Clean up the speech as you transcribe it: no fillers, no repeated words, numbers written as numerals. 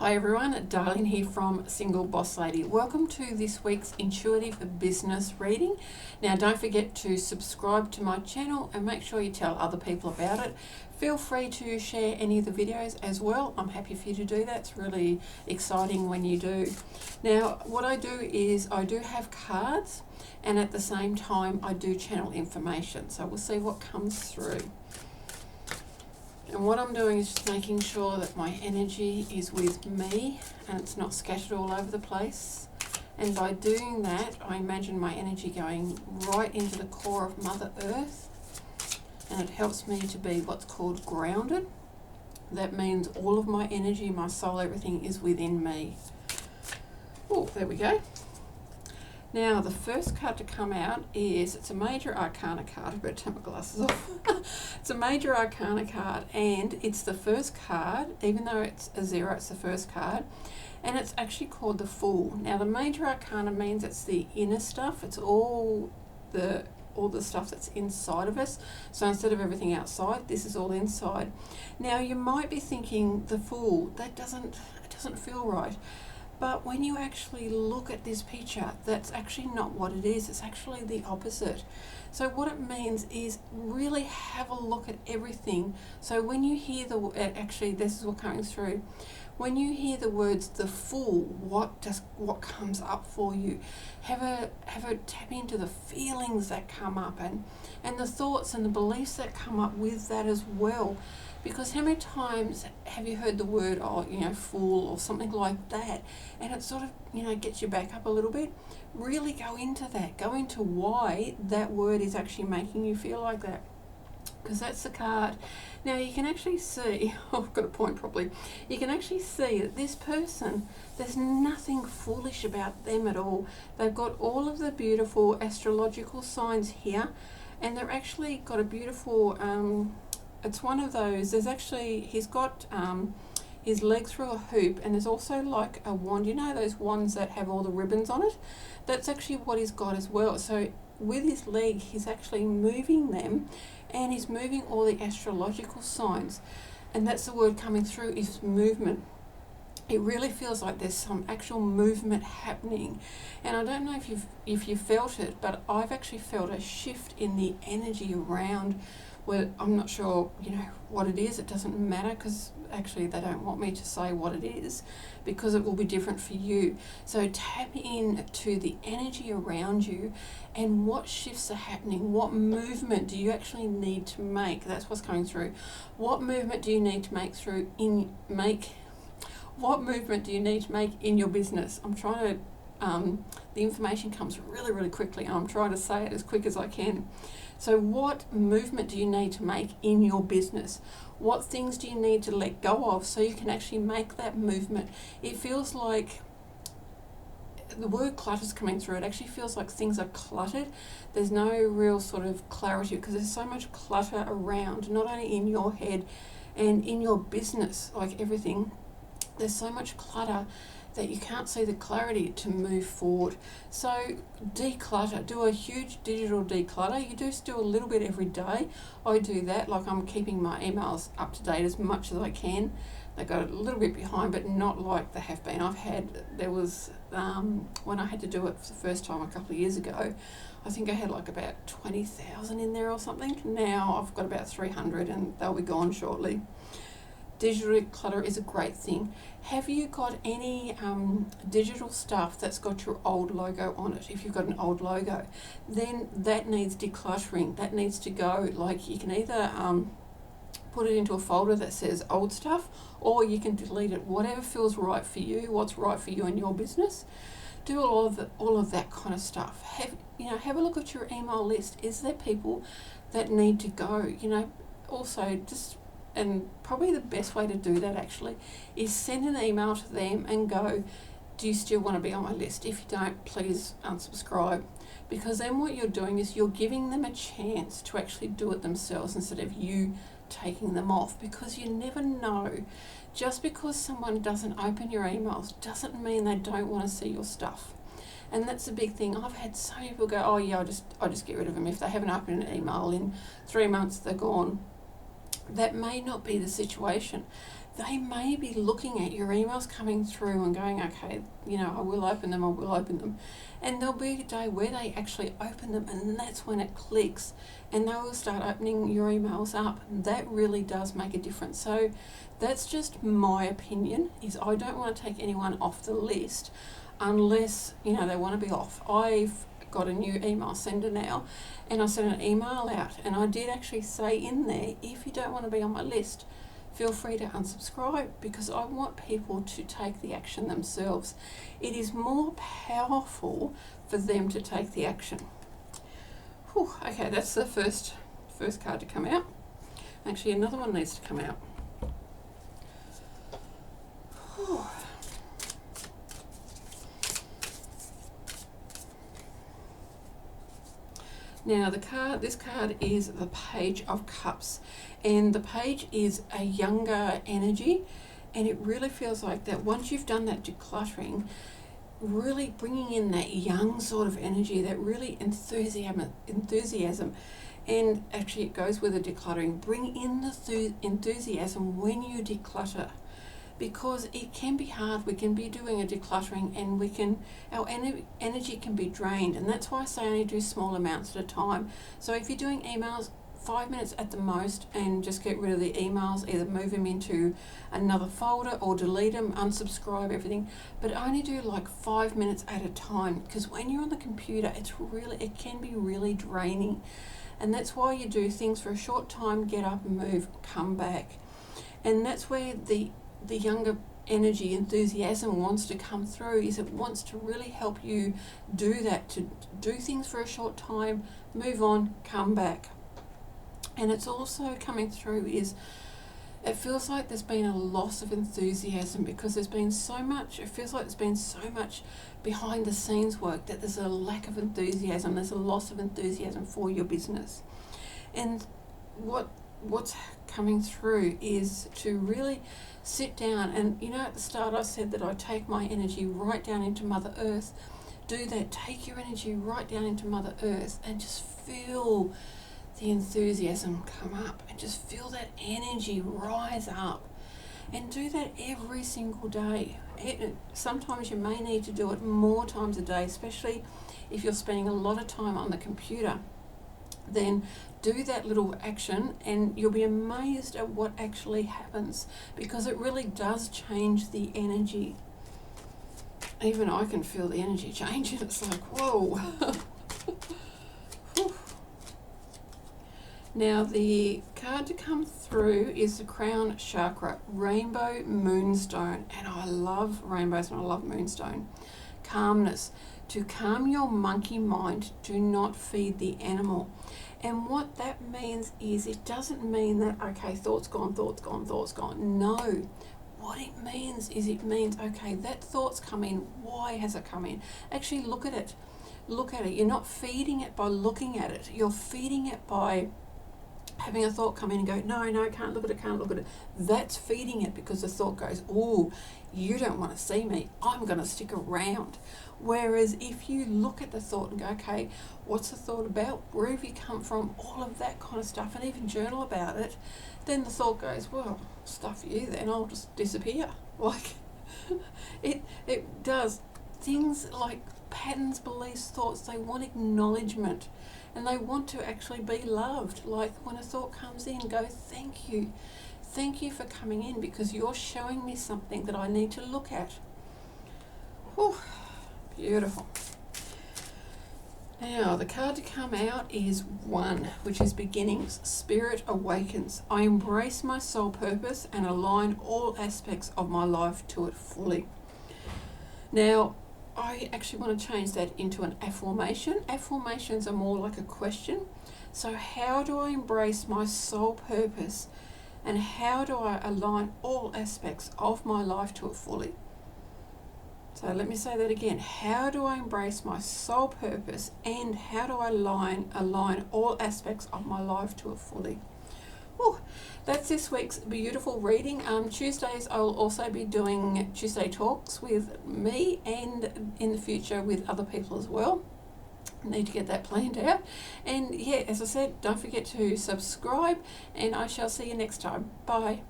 Hi everyone, Darleen here from Single Boss Lady. Welcome to this week's Intuitive Business reading. Now don't forget to subscribe to my channel and make sure you tell other people about it. Feel free to share any of the videos as well. I'm happy for you to do that. It's really exciting when you do. Now what I do is I do have cards and at the same time I do channel information. So we'll see what comes through. And what I'm doing is just making sure that my energy is with me and it's not scattered all over the place. And by doing that, I imagine my energy going right into the core of Mother Earth. And it helps me to be what's called grounded. That means all of my energy, my soul, everything is within me. Oh, there we go. Now, the first card to come out is, it's a Major Arcana card. I better turn my glasses off. It's a Major Arcana card, and it's the first card, even though it's a 0, it's the first card, and it's actually called the Fool. Now, the Major Arcana means it's the inner stuff. It's all the stuff that's inside of us. So instead of everything outside, this is all inside. Now, you might be thinking, the Fool, it doesn't feel right. But when you actually look at this picture, that's actually not what it is. It's actually the opposite. So what it means is really have a look at everything. So when you hear actually this is what comes through. When you hear the words the Fool, what comes up for you? Have a tap into the feelings that come up and the thoughts and the beliefs that come up with that as well. Because how many times have you heard the word, fool or something like that, and it sort of, gets you back up a little bit? Really go into that. Go into why that word is actually making you feel like that. Because that's the card. Now you can actually see, I've got to point properly, you can actually see that this person, there's nothing foolish about them at all. They've got all of the beautiful astrological signs here, and they're actually got a beautiful, it's one of those, he's got his leg through a hoop, and there's also like a wand, those wands that have all the ribbons on it? That's actually what he's got as well. So with his leg, he's actually moving them, and he's moving all the astrological signs. And that's the word coming through, is movement. It really feels like there's some actual movement happening. And I don't know if you felt it, but I've actually felt a shift in the energy around. Well, I'm not sure, what it is. It doesn't matter, because actually they don't want me to say what it is, because it will be different for you. So tap in to the energy around you and what shifts are happening. What movement do you actually need to make? That's what's coming through. What movement do you need to make What movement do you need to make in your business? I'm trying to, the information comes really, really quickly, and I'm trying to say it as quick as I can. So what movement do you need to make in your business? What things do you need to let go of so you can actually make that movement? It feels like, the word clutter is coming through. It actually feels like things are cluttered. There's no real sort of clarity, because there's so much clutter around, not only in your head and in your business, like everything. There's so much clutter that you can't see the clarity to move forward. So declutter, do a huge digital declutter. You do still a little bit every day. I do that, like I'm keeping my emails up to date as much as I can. They got a little bit behind, but not like they have been. There was, when I had to do it for the first time a couple of years ago, I think I had like about 20,000 in there or something. Now I've got about 300 and they'll be gone shortly. Digital clutter is a great thing. Have you got any digital stuff that's got your old logo on it? If you've got an old logo, then that needs decluttering. That needs to go. Like, you can either put it into a folder that says old stuff, or you can delete it. Whatever feels right for you, what's right for you in your business. Do all of that kind of stuff. Have a look at your email list. Is there people that need to go? Also just. And probably the best way to do that actually is send an email to them and go, do you still want to be on my list? If you don't, please unsubscribe. Because then what you're doing is you're giving them a chance to actually do it themselves instead of you taking them off. Because you never know. Just because someone doesn't open your emails doesn't mean they don't want to see your stuff. And that's a big thing. I've had so many people go, oh yeah, I'll just get rid of them. If they haven't opened an email in 3 months, they're gone. That may not be the situation. they may be looking at your emails coming through and going, okay, I will open them, and there'll be a day where they actually open them, and that's when it clicks and they will start opening your emails up. That really does make a difference. So that's just my opinion, is I don't want to take anyone off the list unless they want to be off. I've got a new email sender now, and I sent an email out, and I did actually say in there, if you don't want to be on my list, feel free to unsubscribe, because I want people to take the action themselves. It is more powerful for them to take the action. Whew, okay, that's the first card to come out. Actually, another one needs to come out. Whew. Now this card is the Page of Cups, and the Page is a younger energy, and it really feels like that once you've done that decluttering, really bringing in that young sort of energy, that really enthusiasm, and actually it goes with the decluttering. Bring in the enthusiasm when you declutter, because it can be hard. We can be doing a decluttering and our energy can be drained, and that's why I say only do small amounts at a time. So if you're doing emails, 5 minutes at the most, and just get rid of the emails, either move them into another folder or delete them, unsubscribe, everything, but only do like 5 minutes at a time, because when you're on the computer, it can be really draining, and that's why you do things for a short time, get up and move, come back, and that's where the younger energy, enthusiasm wants to come through, is it wants to really help you do that, to do things for a short time, move on, come back. And it's also coming through is, it feels like there's been a loss of enthusiasm, because it feels like there's been so much behind the scenes work that there's a lack of enthusiasm, there's a loss of enthusiasm for your business. And what's coming through is to really sit down, and at the start I said that I take my energy right down into Mother Earth. Do that, take your energy right down into Mother Earth and just feel the enthusiasm come up, and just feel that energy rise up, and do that every single day. Sometimes you may need to do it more times a day, especially if you're spending a lot of time on the computer. Then do that little action, and you'll be amazed at what actually happens, because it really does change the energy. Even I can feel the energy change, and it's like, whoa. Now the card to come through is the Crown Chakra, Rainbow Moonstone, and I love rainbows and I love moonstone. Calmness. To calm your monkey mind, do not feed the animal. And what that means is, it doesn't mean that, okay, thoughts gone. No. What it means is, okay, that thought's come in. Why has it come in? Actually look at it. You're not feeding it by looking at it. You're feeding it by having a thought come in and go, no, can't look at it. That's feeding it, because the thought goes, oh, you don't want to see me, I'm going to stick around. Whereas if you look at the thought and go, okay, what's the thought about? Where have you come from? All of that kind of stuff, and even journal about it. Then the thought goes, well, stuff you then, I'll just disappear. Like, it does. Things like patterns, beliefs, thoughts, they want acknowledgement. And they want to actually be loved. Like when a thought comes in, go, thank you. Thank you for coming in, because you're showing me something that I need to look at. Whew, beautiful. Now, the card to come out is 1, which is Beginnings. Spirit awakens. I embrace my soul purpose and align all aspects of my life to it fully. Now, I actually want to change that into an affirmation. Affirmations are more like a question. So how do I embrace my soul purpose, and how do I align all aspects of my life to it fully? So let me say that again. How do I embrace my soul purpose, and how do I align all aspects of my life to it fully? Whew. That's this week's beautiful reading. Tuesdays I'll also be doing Tuesday talks with me, and in the future with other people as well. Need to get that planned out. And yeah, as I said, don't forget to subscribe, and I shall see you next time. Bye.